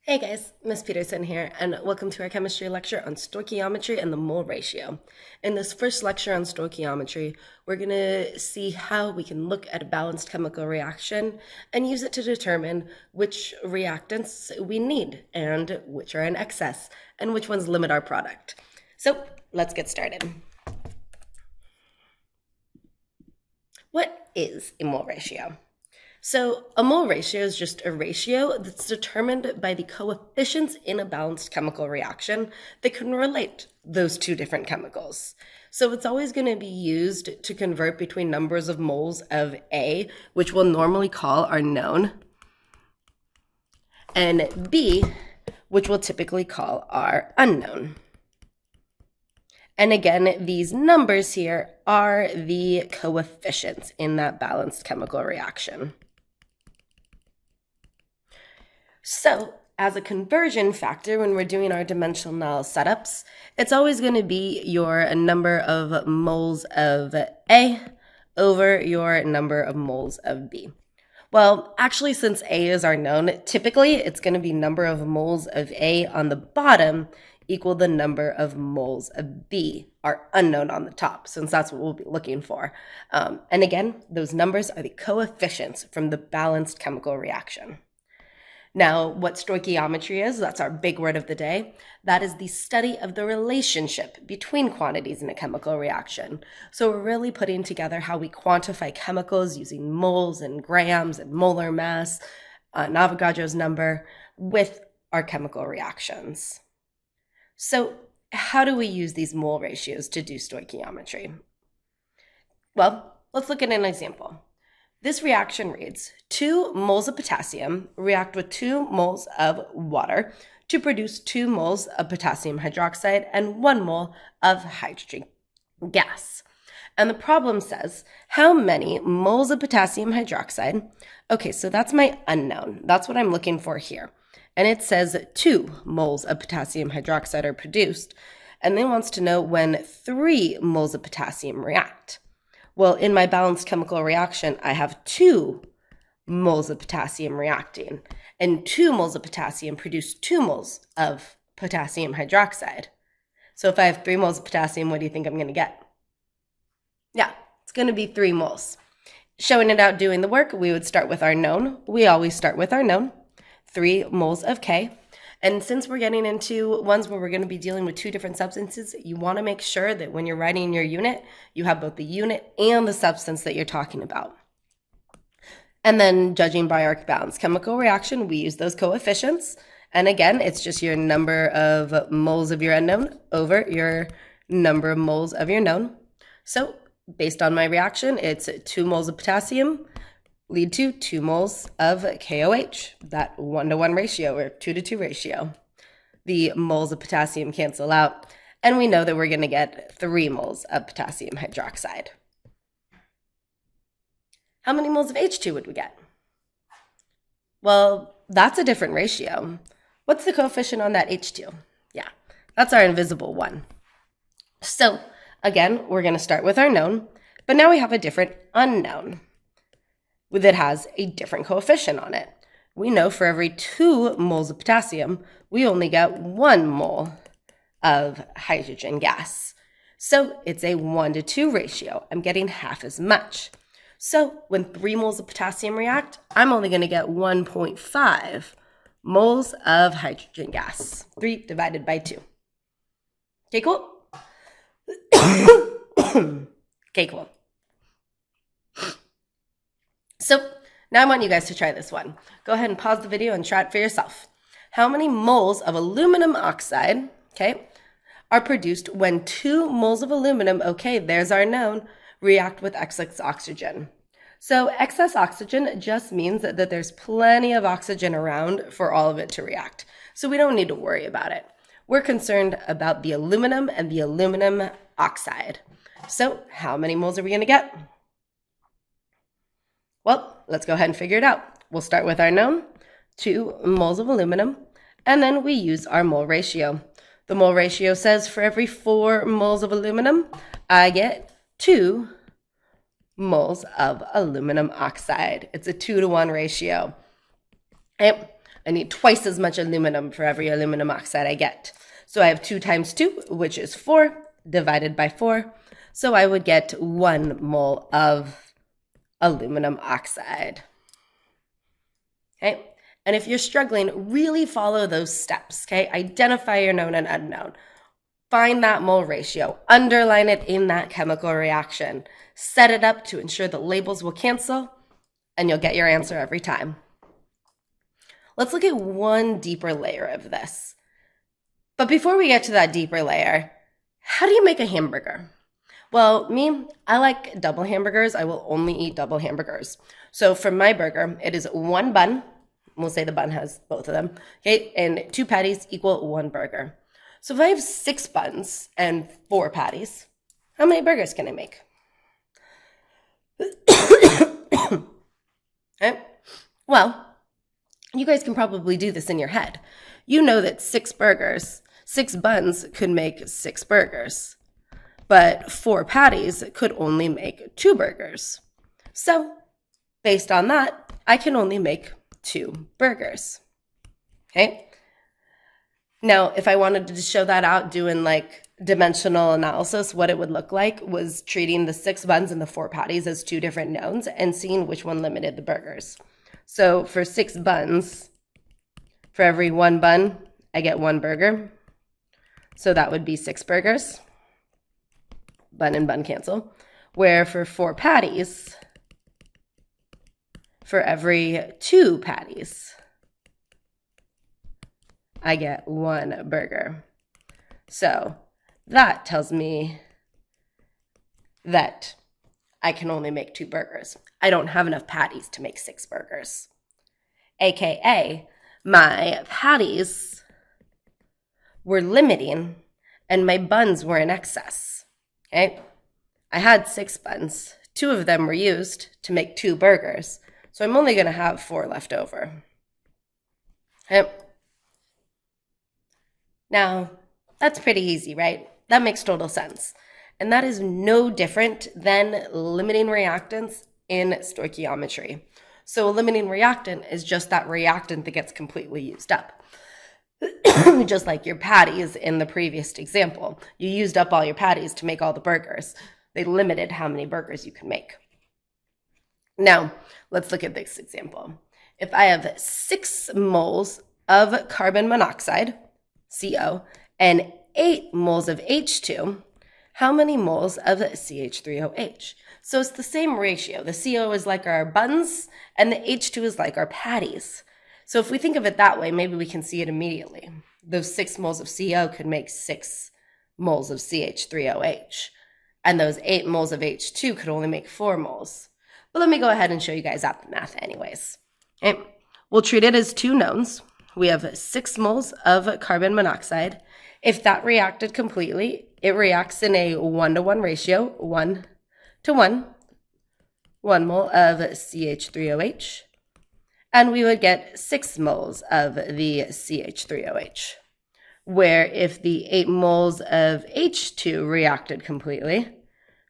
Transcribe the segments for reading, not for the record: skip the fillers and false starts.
Hey guys, Miss Peterson here, and welcome to our chemistry lecture on stoichiometry and the mole ratio. In this first lecture on stoichiometry, we're going to see how we can look at a balanced chemical reaction and use it to determine which reactants we need and which are in excess and which ones limit our product. So let's get started. What is a mole ratio? So a mole ratio is just a ratio that's determined by the coefficients in a balanced chemical reaction that can relate those two different chemicals. So it's always going to be used to convert between numbers of moles of A, which we'll normally call our known, and B, which we'll typically call our unknown. And again, these numbers here are the coefficients in that balanced chemical reaction. So as a conversion factor, when we're doing our dimensional setups, it's always going to be your number of moles of A over your number of moles of B. Well, actually, since A is our known, typically it's going to be number of moles of A on the bottom equal the number of moles of B, our unknown, on the top, since that's what we'll be looking for. And again, those numbers are the coefficients from the balanced chemical reaction. Now, what stoichiometry is, that's our big word of the day. That is the study of the relationship between quantities in a chemical reaction. So we're really putting together how we quantify chemicals using moles and grams and molar mass, Avogadro's number, with our chemical reactions. So how do we use these mole ratios to do stoichiometry? Well, let's look at an example. This reaction reads 2 moles of potassium react with 2 moles of water to produce 2 moles of potassium hydroxide and 1 mole of hydrogen gas. And the problem says, how many moles of potassium hydroxide? Okay, so that's my unknown. That's what I'm looking for here. And it says 2 moles of potassium hydroxide are produced. And then wants to know when 3 moles of potassium react. Well, in my balanced chemical reaction, I have 2 moles of potassium reacting, and 2 moles of potassium produce 2 moles of potassium hydroxide. So if I have 3 moles of potassium, what do you think I'm going to get? Yeah, it's going to be 3 moles. Showing it out doing the work, we would start with our known. We always start with our known, 3 moles of K. And since we're getting into ones where we're going to be dealing with 2 different substances, you want to make sure that when you're writing your unit, you have both the unit and the substance that you're talking about. And then judging by our balanced chemical reaction, we use those coefficients. And again, it's just your number of moles of your unknown over your number of moles of your known. So based on my reaction, it's 2 moles of potassium lead to 2 moles of KOH, that 1-to-1 ratio or 2-to-2 ratio. The moles of potassium cancel out, and we know that we're going to get 3 moles of potassium hydroxide. How many moles of H2 would we get? Well, that's a different ratio. What's the coefficient on that H2? Yeah, that's our invisible one. So again, we're going to start with our known, but now we have a different unknown that has a different coefficient on it. We know for every 2 moles of potassium, we only get 1 mole of hydrogen gas. So it's a 1-to-2 ratio. I'm getting half as much. So when 3 moles of potassium react, I'm only going to get 1.5 moles of hydrogen gas. 3 divided by 2. Okay, cool? Okay, cool. So now I want you guys to try this one. Go ahead and pause the video and try it for yourself. How many moles of aluminum oxide, okay, are produced when 2 moles of aluminum, okay, there's our known, react with excess oxygen? So excess oxygen just means that there's plenty of oxygen around for all of it to react. So we don't need to worry about it. We're concerned about the aluminum and the aluminum oxide. So how many moles are we going to get? Well, let's go ahead and figure it out. We'll start with our known, 2 moles of aluminum, and then we use our mole ratio. The mole ratio says for every 4 moles of aluminum, I get 2 moles of aluminum oxide. It's a 2-to-1 ratio. Okay. I need twice as much aluminum for every aluminum oxide I get. So I have 2 times 2, which is 4, divided by 4. So I would get 1 mole of aluminum oxide. Okay, and if you're struggling, really follow those steps, okay? Identify your known and unknown. Find that mole ratio, underline it in that chemical reaction, set it up to ensure the labels will cancel, and you'll get your answer every time. Let's look at one deeper layer of this. But before we get to that deeper layer, how do you make a hamburger? Well, I like double hamburgers. I will only eat double hamburgers. So for my burger, it is 1 bun. We'll say the bun has both of them. Okay, and 2 patties equal 1 burger. So if I have 6 buns and 4 patties, how many burgers can I make? Okay. Well, you guys can probably do this in your head. You know that 6 buns could make 6 burgers, but 4 patties could only make 2 burgers. So based on that, I can only make 2 burgers. Okay. Now, if I wanted to show that out doing like dimensional analysis, what it would look like was treating the 6 buns and the 4 patties as 2 different knowns and seeing which one limited the burgers. So for 6 buns, for every 1 bun, I get 1 burger. So that would be 6 burgers. Bun and bun cancel. Where for 4 patties, for every 2 patties, I get 1 burger. So that tells me that I can only make 2 burgers. I don't have enough patties to make 6 burgers. AKA, my patties were limiting and my buns were in excess. Okay? I had 6 buns. 2 of them were used to make 2 burgers. So I'm only going to have 4 left over. Okay? Now, that's pretty easy, right? That makes total sense. And that is no different than limiting reactants in stoichiometry. So a limiting reactant is just that reactant that gets completely used up. Just like your patties in the previous example. You used up all your patties to make all the burgers. They limited how many burgers you can make. Now, let's look at this example. If I have 6 moles of carbon monoxide, CO, and 8 moles of H2, how many moles of CH3OH? So it's the same ratio. The CO is like our buns, and the H2 is like our patties. So if we think of it that way, maybe we can see it immediately. Those 6 moles of CO could make 6 moles of CH3OH, and those 8 moles of H2 could only make 4 moles. But let me go ahead and show you guys out the math anyways. Okay. We'll treat it as 2 knowns. We have 6 moles of carbon monoxide. If that reacted completely, it reacts in a 1-to-1 ratio, 1 to 1, 1 mole of CH3OH, and we would get 6 moles of the CH3OH. Where if the 8 moles of H2 reacted completely,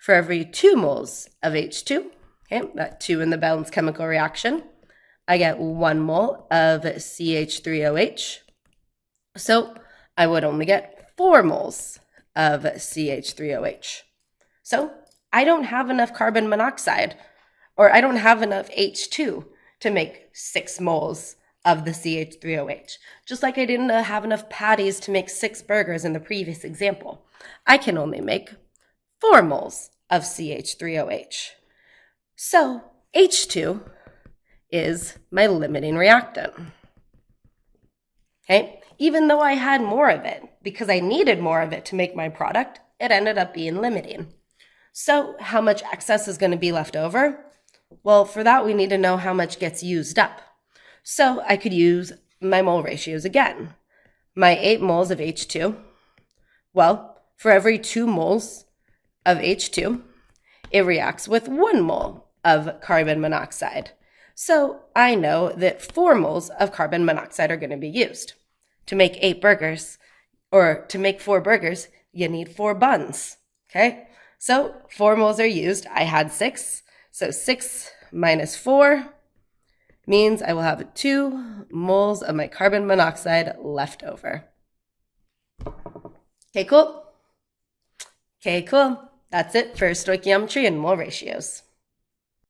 for every 2 moles of H2, okay, that 2 in the balanced chemical reaction, I get 1 mole of CH3OH. So I would only get 4 moles of CH3OH. So I don't have enough carbon monoxide, or I don't have enough H2 to make 6 moles of the CH3OH. Just like I didn't have enough patties to make 6 burgers in the previous example. I can only make 4 moles of CH3OH. So H2 is my limiting reactant. Okay? Even though I had more of it, because I needed more of it to make my product, it ended up being limiting. So how much excess is going to be left over? Well, for that, we need to know how much gets used up. So I could use my mole ratios again. My 8 moles of H2, well, for every 2 moles of H2, it reacts with 1 mole of carbon monoxide. So I know that 4 moles of carbon monoxide are going to be used. To make 8 burgers, or to make 4 burgers, you need 4 buns, okay? So 4 moles are used. I had 6, so 6 minus 4 means I will have 2 moles of my carbon monoxide left over. Okay, cool. That's it for stoichiometry and mole ratios.